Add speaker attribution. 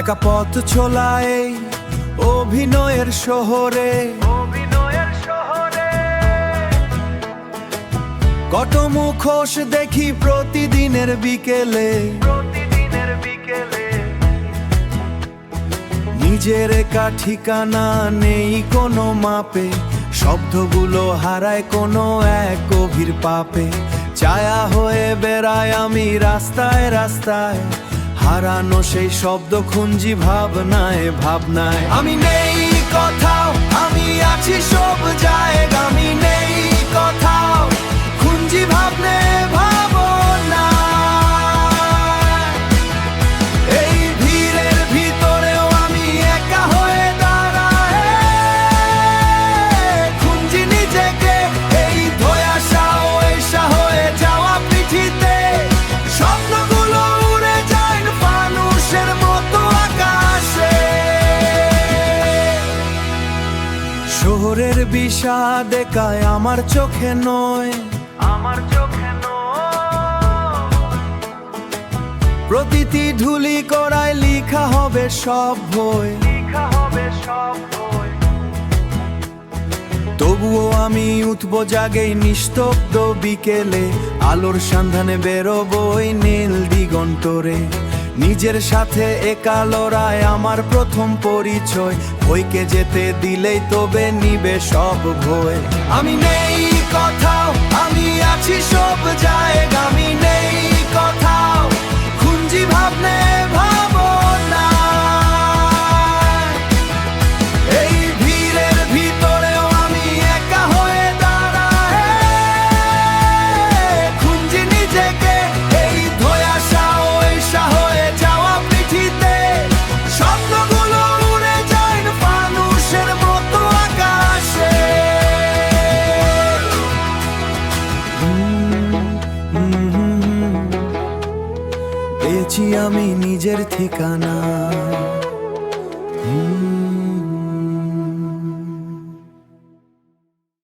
Speaker 1: একা পথ ছোলা এই অভিনয়ের শহরে, কত মুখোশ দেখি প্রতিদিনের বিকেলে। নিজের একা ঠিকানা নেই কোনো মাপে, শব্দগুলো হারায় কোনো এক গভীর পাপে। ছায়া হয়ে বেড়ায় আমি রাস্তায় রাস্তায়, হারানো সেই শব্দ খুঁজি ভাবনায় ভাবনায়। আমি নেই কোথাও, আমি আছি সব জায়গা। আমি নেই কোথাও, খুঁজি ভাবনে ভাবনা। এই ভিড়ের ভিতরেও আমি একা হয়ে দাঁড়ায়, খুঁজি নিজেকে এই ধোঁয়াশা ওইসা হয়ে যাওয়া পৃথিবীতে। স্বপ্নগুলো উড়ে যায় ফানুষের মতো আকাশে। শহরের বিষাদ একাই আমার চোখে নয়, প্রতিটি ধুলি করায় লিখা হবে সব বই। তবুও আমি উঠবো জাগেই নিস্তব্ধ বিকেলে, আলোর সন্ধানে বেরোবই নীল দিগন্তরে। নিজের সাথে একা লড়াই আমার প্রথম পরিচয়, বইকে যেতে দিলেই তবে নিবে সব ভয়। আমি নেই কোথাও, আমি আছি সব জায়গা। আমি নেই কোথাও, খুঁজি ভাবনে ভাবনা। এই ভিড়ের ভিতরেও আমি একা হয়ে দাঁড়ায়, খুঁজি নিজেকে এই ধোঁয়াশা ওইসা হয়ে যাওয়া পৃথিবীতে। স্বপ্নগুলো উড়ে যায় ফানুষের মতো আকাশে। পেয়েছি আমি নিজের ঠিকানা।